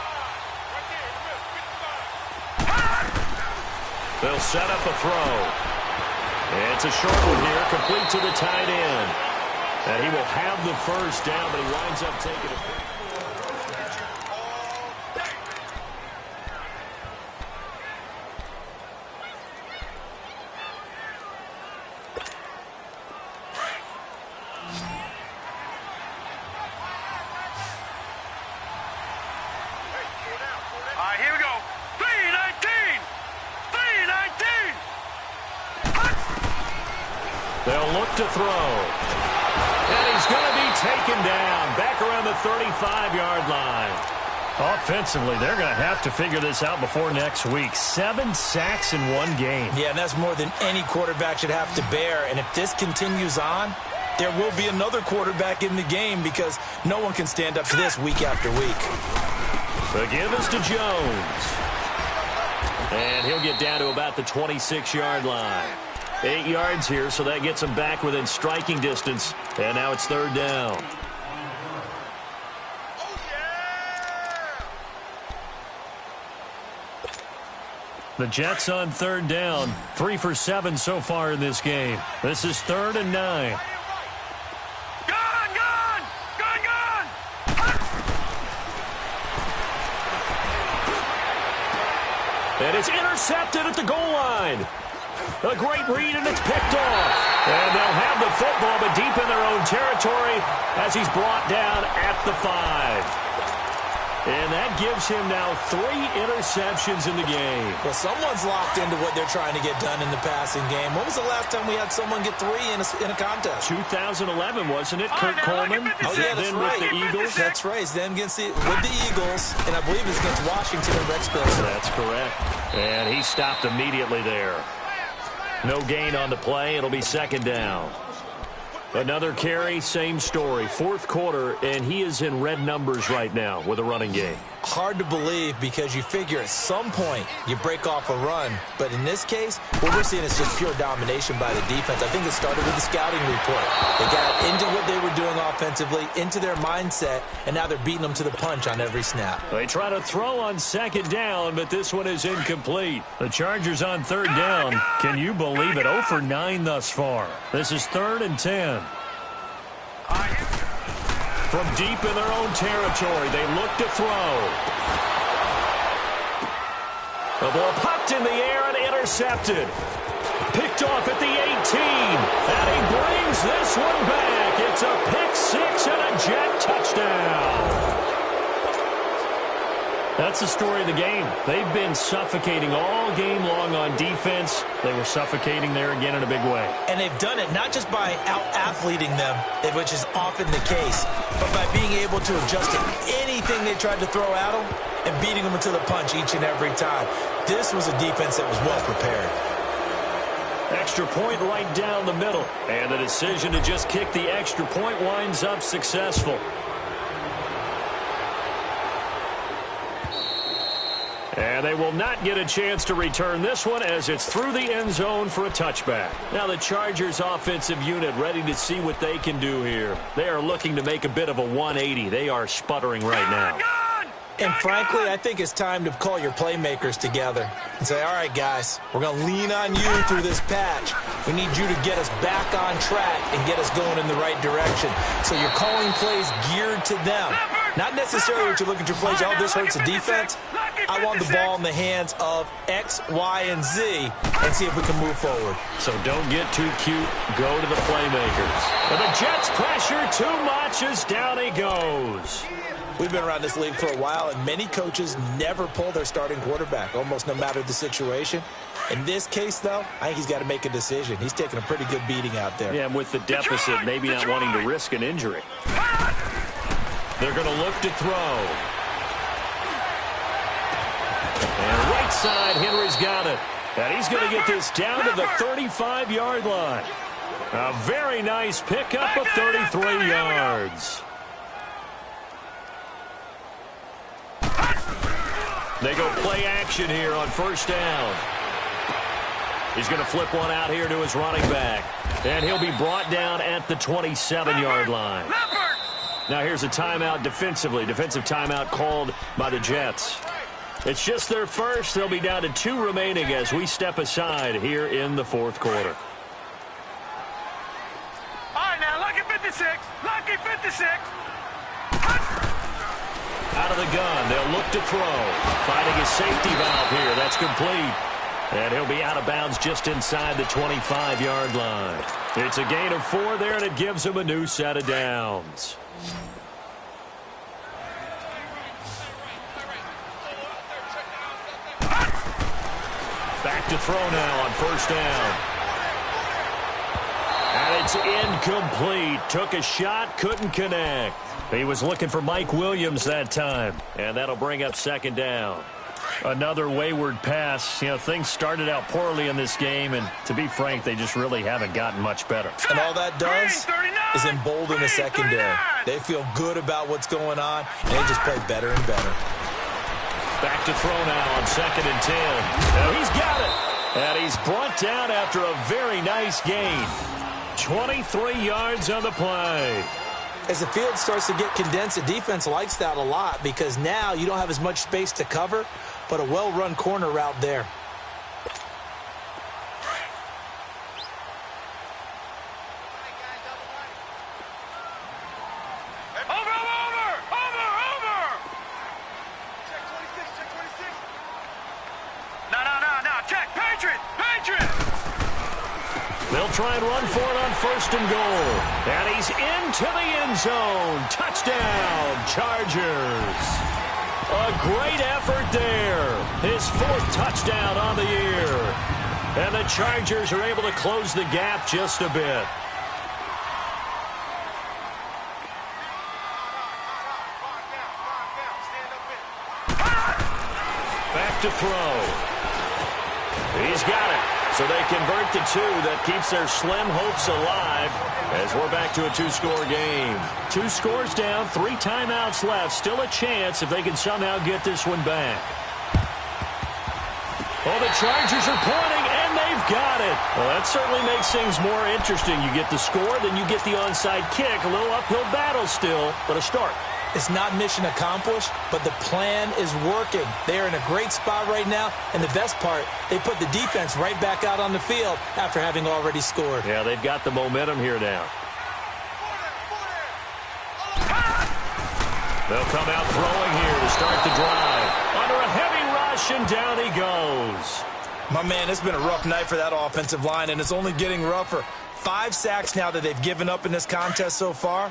They'll set up a throw. It's a short one here, complete to the tight end. And he will have the 1st down, but he winds up taking it. All right, here we go. 3-19. 3-19. They'll look to throw. And he's going to be taken down back around the 35-yard line. Offensively, they're going to have to figure this out before next week. 7 sacks in one game. Yeah, and that's more than any quarterback should have to bear. And if this continues on, there will be another quarterback in the game, because no one can stand up to this week after week. The give is to Jones. And he'll get down to about the 26-yard line. 8 yards here, so that gets him back within striking distance. And now it's 3rd down. The Jets on 3rd down. 3 for 7 so far in this game. This is 3rd and 9. Gun! Gun! Gun! Gun! And it's intercepted at the goal line. A great read, and it's picked off. And they'll have the football, but deep in their own territory as he's brought down at the 5. And that gives him now 3 interceptions in the game. Well, someone's locked into what they're trying to get done in the passing game. When was the last time we had someone get 3 in a contest? 2011, wasn't it? Kurt Coleman. Oh, yeah, that's then right. with the Eagles. That's right. Then with the Eagles, and I believe it's against Washington and Rex Bilson. That's correct. And he stopped immediately there. No gain on the play. It'll be second down. Another carry, same story. Fourth quarter, and he is in red numbers right now with a running game. Hard to believe because you figure at some point you break off a run. But in this case, what we're seeing is just pure domination by the defense. I think it started with the scouting report. They got into what they were doing offensively, into their mindset, and now they're beating them to the punch on every snap. They try to throw on second down, but this one is incomplete. The Chargers on third down. Can you believe it? 0 for 9 thus far. This is 3rd and 10. From deep in their own territory, they look to throw. The ball popped in the air and intercepted. Picked off at the 18. And he brings this one back. It's a pick 6 and a Jet touchdown. That's the story of the game. They've been suffocating all game long on defense. They were suffocating there again in a big way. And they've done it not just by out-athleting them, which is often the case, but by being able to adjust to anything they tried to throw at them and beating them to the punch each and every time. This was a defense that was well prepared. Extra point right down the middle. And the decision to just kick the extra point winds up successful. And they will not get a chance to return this one as it's through the end zone for a touchback. Now the Chargers offensive unit ready to see what they can do here. They are looking to make a bit of a 180. They are sputtering right now. And frankly, I think it's time to call your playmakers together and say, all right, guys, we're going to lean on you through this patch. We need you to get us back on track and get us going in the right direction. So you're calling plays geared to them. Not necessarily what you're looking to plays, oh, this hurts the defense. I want the ball in the hands of X, Y, and Z and see if we can move forward. So don't get too cute. Go to the playmakers. But the Jets pressure too much as down he goes. We've been around this league for a while, and many coaches never pull their starting quarterback, almost no matter the situation. In this case, though, I think he's got to make a decision. He's taking a pretty good beating out there. Yeah, and with the deficit, maybe not wanting to risk an injury. They're going to look to throw. And right side, Henry's got it. And he's going to get this down to the 35-yard line. A very nice pickup of 33 yards. They go play action here on first down. He's going to flip one out here to his running back. And he'll be brought down at the 27-yard line. Now here's a timeout defensively. Defensive timeout called by the Jets. It's just their first. They'll be down to 2 remaining as we step aside here in the fourth quarter. All right, now, lucky 56. Lucky 56. Out of the gun, they'll look to throw. Finding his safety valve here. That's complete. And he'll be out of bounds just inside the 25-yard line. It's a gain of 4 there, and it gives him a new set of downs. Back to throw now on first down. And it's incomplete. Took a shot, couldn't connect. He was looking for Mike Williams that time. And that'll bring up second down. Another wayward pass. You know, things started out poorly in this game, and to be frank, they just really haven't gotten much better. And all that does is embolden the secondary. They feel good about what's going on, and they just play better and better. Back to throw now on second and 10. Now he's got it. And he's brought down after a very nice gain. 23 yards on the play. As the field starts to get condensed, the defense likes that a lot because now you don't have as much space to cover, but a well-run corner route there. Now They'll try and run for it on 1st and goal. And he's into the end zone. Touchdown, Chargers. A great effort there. His 4th touchdown on the year. And the Chargers are able to close the gap just a bit. Back to throw. He's got it. So they convert to 2. That keeps their slim hopes alive as we're back to a 2-score game. 2 scores down, 3 timeouts left. Still a chance if they can somehow get this one back. Oh, the Chargers are pointing, and they've got it. Well, that certainly makes things more interesting. You get the score, then you get the onside kick. A little uphill battle still, but a start. It's not mission accomplished, but the plan is working. They are in a great spot right now, and the best part, they put the defense right back out on the field after having already scored. Yeah, they've got the momentum here now. They'll come out throwing here to start the drive. Under a heavy rush, and down he goes. My man, it's been a rough night for that offensive line, and it's only getting rougher. 5 sacks now that they've given up in this contest so far.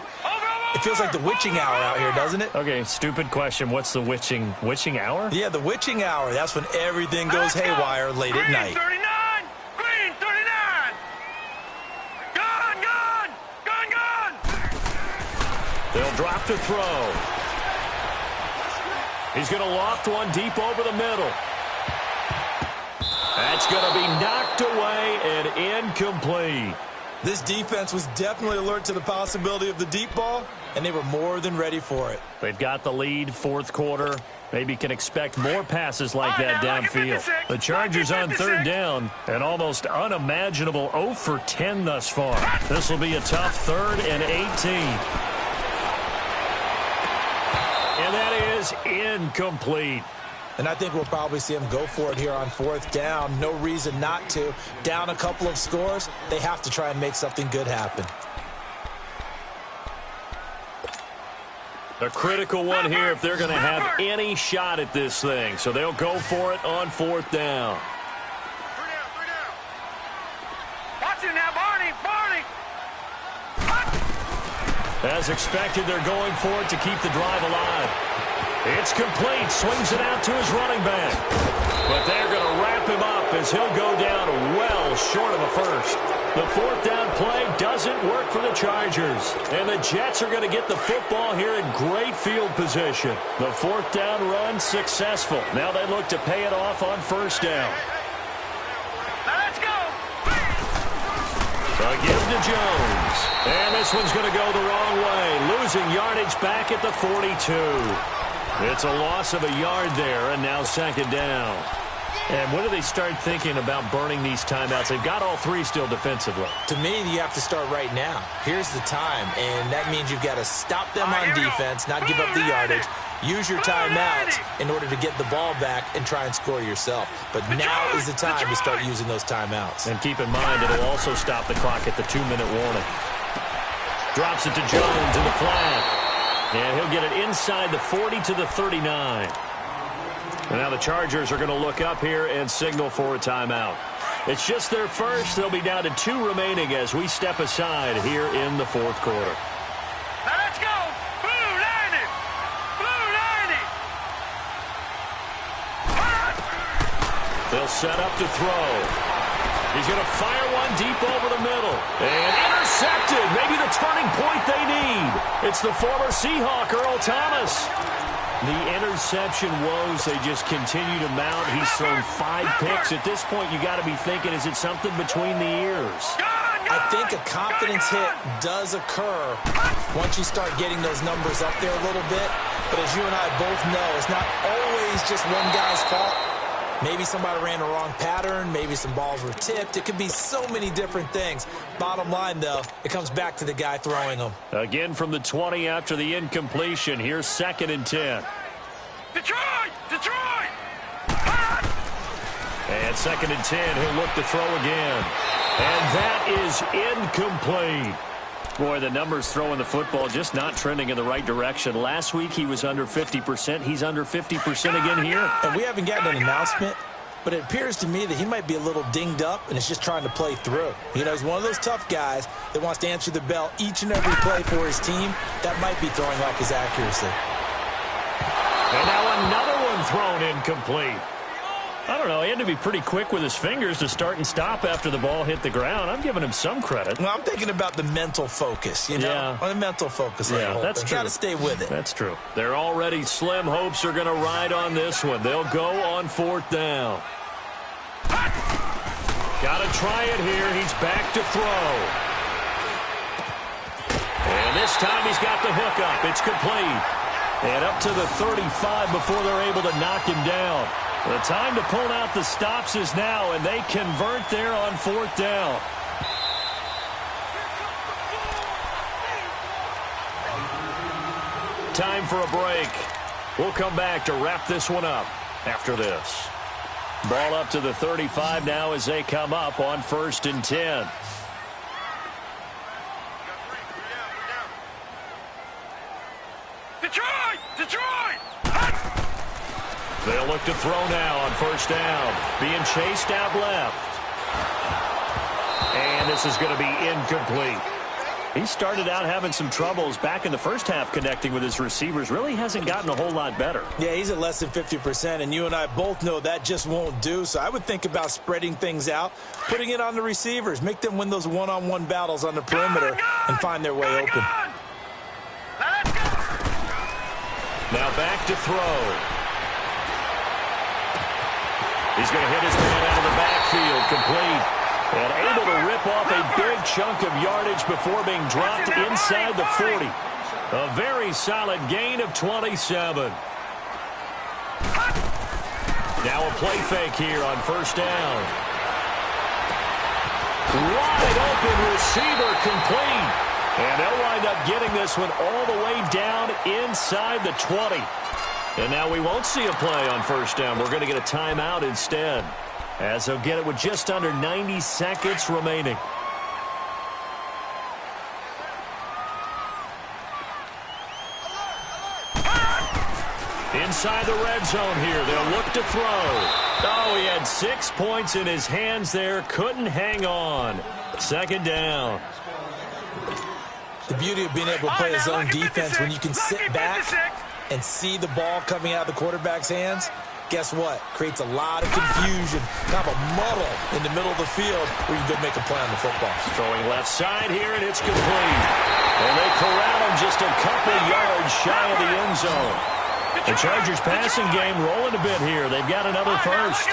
It feels like the witching hour out here, doesn't it? Okay, stupid question. What's the witching hour? Yeah, the witching hour. That's when everything goes haywire late at night. Green 39! Green 39! Gun, gun! Gun, gun! They'll drop to throw. He's going to loft one deep over the middle. That's going to be knocked away and incomplete. This defense was definitely alert to the possibility of the deep ball, and they were more than ready for it. They've got the lead, 4th quarter. Maybe can expect more passes like that downfield. The Chargers on 3rd down, an almost unimaginable 0 for 10 thus far. This will be a tough 3rd and 18. And that is incomplete. And I think we'll probably see them go for it here on 4th down. No reason not to. Down a couple of scores, they have to try and make something good happen. A critical one here if they're going to have any shot at this thing. So they'll go for it on 4th down. 3 down. Watch him now, Barney! Barney! As expected, they're going for it to keep the drive alive. It's complete. Swings it out to his running back. But they're going to wrap him up as he'll go down well short of a first. The 4th down play doesn't work for the Chargers. And the Jets are going to get the football here in great field position. The 4th down run successful. Now they look to pay it off on 1st down. Now let's go! A give to Jones. And this one's going to go the wrong way. Losing yardage back at the 42. It's a loss of a yard there, and now 2nd down. And when do they start thinking about burning these timeouts? They've got all 3 still defensively. To me, you have to start right now. Here's the time, and that means you've got to stop them on defense, not give up the yardage. Use your timeouts in order to get the ball back and try and score yourself. But now is the time to start using those timeouts. And keep in mind, it'll also stop the clock at the 2-minute warning. Drops it to Jones in the flat. And he'll get it inside the 40 to the 39. And now the Chargers are going to look up here and signal for a timeout. It's just their first. They'll be down to 2 remaining as we step aside here in the 4th quarter. Now let's go! Blue 90! Blue 90! They'll set up to throw. He's going to fire one deep over the middle. And intercepted. Maybe the turning point they need. It's the former Seahawk, Earl Thomas. The interception woes, they just continue to mount. He's thrown 5 picks. At this point, you got to be thinking, is it something between the ears? I think a confidence hit does occur once you start getting those numbers up there a little bit. But as you and I both know, it's not always just one guy's fault. Maybe somebody ran the wrong pattern. Maybe some balls were tipped. It could be so many different things. Bottom line, though, it comes back to the guy throwing them. Again from the 20 after the incompletion. Here's 2nd and 10. Detroit! Detroit! And 2nd and 10. He'll look to throw again. And that is incomplete. Boy, the numbers throwing the football just not trending in the right direction. Last week he was under 50%. He's under 50% again here. And we haven't gotten an announcement, but it appears to me that he might be a little dinged up and is just trying to play through. You know, he's one of those tough guys that wants to answer the bell each and every play for his team. That might be throwing off his accuracy. And now another one thrown incomplete. I don't know. He had to be pretty quick with his fingers to start and stop after the ball hit the ground. I'm giving him some credit. Well, I'm thinking about the mental focus, you know? Yeah. On the mental focus. Yeah, that's true. Got to stay with it. That's true. Their already slim hopes are going to ride on this one. They'll go on 4th down. Got to try it here. He's back to throw. And this time he's got the hook up. It's complete. And up to the 35 before they're able to knock him down. The time to pull out the stops is now, and they convert there on 4th down. Time for a break. We'll come back to wrap this one up after this. Ball up to the 35 now as they come up on 1st and 10. Detroit! Detroit! They'll look to throw now on 1st down. Being chased out left. And this is going to be incomplete. He started out having some troubles back in the first half connecting with his receivers. Really hasn't gotten a whole lot better. Yeah, he's at less than 50%, and you and I both know that just won't do. So I would think about spreading things out, putting it on the receivers, make them win those one-on-one battles on the perimeter and find their way open. Now back to throw. He's going to hit his man out of the backfield, complete. And able to rip off a big chunk of yardage before being dropped inside the 40. A very solid gain of 27. Now a play fake here on 1st down. Wide open receiver, complete. And they'll wind up getting this one all the way down inside the 20. And now we won't see a play on 1st down. We're going to get a timeout instead, as they'll get it with just under 90 seconds remaining. Inside the red zone here. They'll look to throw. Oh, he had 6 points in his hands there. Couldn't hang on. 2nd down. The beauty of being able to play his own defense when you can sit back and see the ball coming out of the quarterback's hands, guess what? Creates a lot of confusion, kind of a muddle in the middle of the field where you can go make a play on the football. Throwing left side here, and it's complete. And they corral him just a couple yards shy of the end zone. The Chargers passing game rolling a bit here. They've got another first.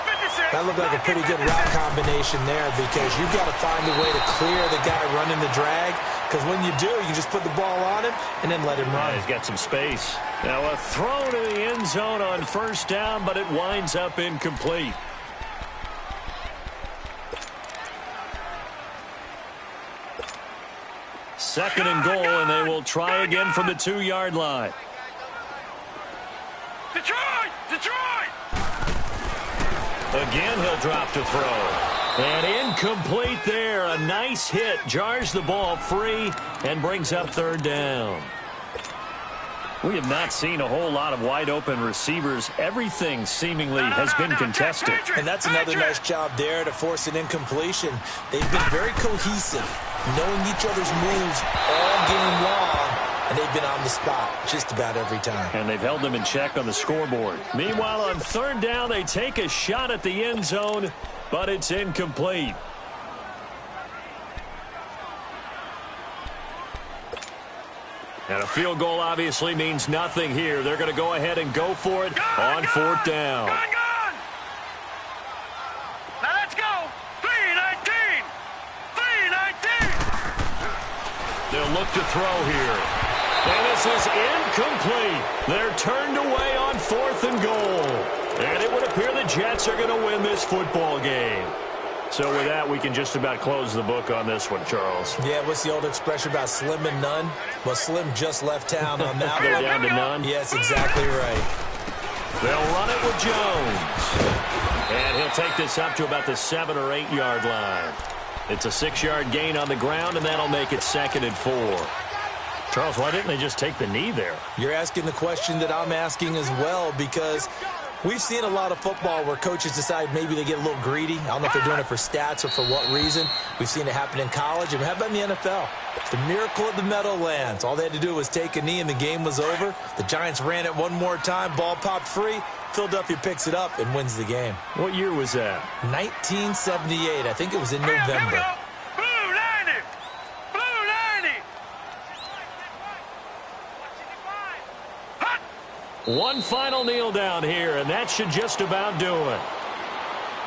That looked like a pretty good route combination there, because you've got to find a way to clear the guy running the drag, because when you do, you just put the ball on him and then let him run. He's got some space. Now a throw to the end zone on 1st down, but it winds up incomplete. Second and goal, and they will try again from the 2-yard line. Detroit! Detroit! Again, he'll drop to throw. And incomplete there. A nice hit. Jars the ball free and brings up 3rd down. We have not seen a whole lot of wide-open receivers. Everything seemingly has been contested. And that's another nice job there to force an incompletion. They've been very cohesive, knowing each other's moves all game long, and they've been on the spot just about every time. And they've held them in check on the scoreboard. Meanwhile, on 3rd down, they take a shot at the end zone, but it's incomplete. And a field goal obviously means nothing here. They're going to go ahead and go for it on 4th down. Gone. Now let's go. 3-19. 3-19. They'll look to throw here. And this is incomplete. They're turned away on 4th and goal. And it would appear the Jets are going to win this football game. So with that, we can just about close the book on this one, Charles. Yeah, what's the old expression about slim and none? Well, Slim just left town on that They're one. down to none? Yes, exactly right. They'll run it with Jones. And he'll take this up to about the 7 or 8 yard line. It's a 6-yard gain on the ground, and that'll make it 2nd and 4. Charles, why didn't they just take the knee there? You're asking the question that I'm asking as well, because We've seen a lot of football where coaches decide maybe they get a little greedy. I don't know if they're doing it for stats or for what reason. We've seen it happen in college, and how about in the NFL? The miracle of the Meadowlands. All they had to do was take a knee, and the game was over. The Giants ran it one more time. Ball popped free. Philadelphia picks it up and wins the game. What year was that? 1978. I think it was in Here we November. go. Blue 90. Blue 90. Hut. One final kneel down here, and that should just about do it.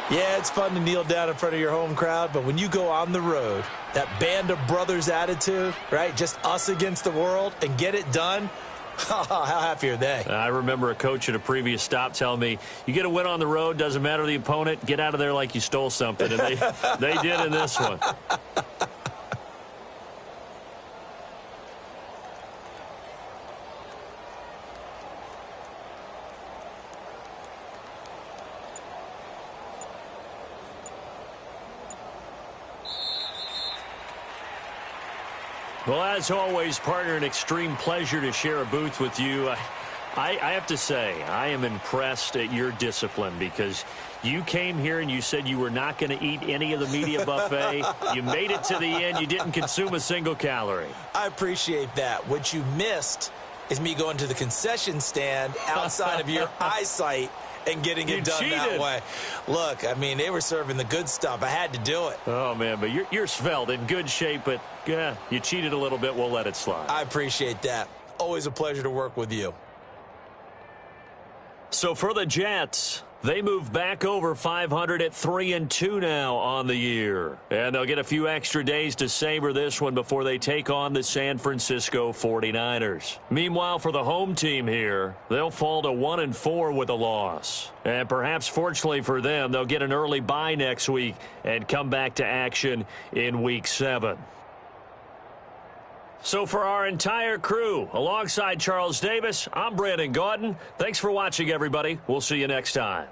Yeah, it's fun to kneel down in front of your home crowd, but when you go on the road, that band of brothers attitude, right, just us against the world, and get it done, how happy are they? I remember a coach at a previous stop telling me, you get a win on the road, doesn't matter the opponent, get out of there like you stole something, and they did in this one. Well, as always, partner, an extreme pleasure to share a booth with you. I have to say, I am impressed at your discipline because you came here and you said you were not going to eat any of the media buffet. You made it to the end. You didn't consume a single calorie. I appreciate that. What you missed is me going to the concession stand outside of your eyesight and getting it done that way. Look, I mean, they were serving the good stuff. I had to do it. Oh, man, but you're svelte, in good shape, but yeah, you cheated a little bit. We'll let it slide. I appreciate that. Always a pleasure to work with you. So for the Jets, they move back over 500 at 3-2 now on the year. And they'll get a few extra days to savor this one before they take on the San Francisco 49ers. Meanwhile, for the home team here, they'll fall to 1-4 with a loss. And perhaps fortunately for them, they'll get an early bye next week and come back to action in Week 7. So for our entire crew, alongside Charles Davis, I'm Brandon Gaudin. Thanks for watching, everybody. We'll see you next time.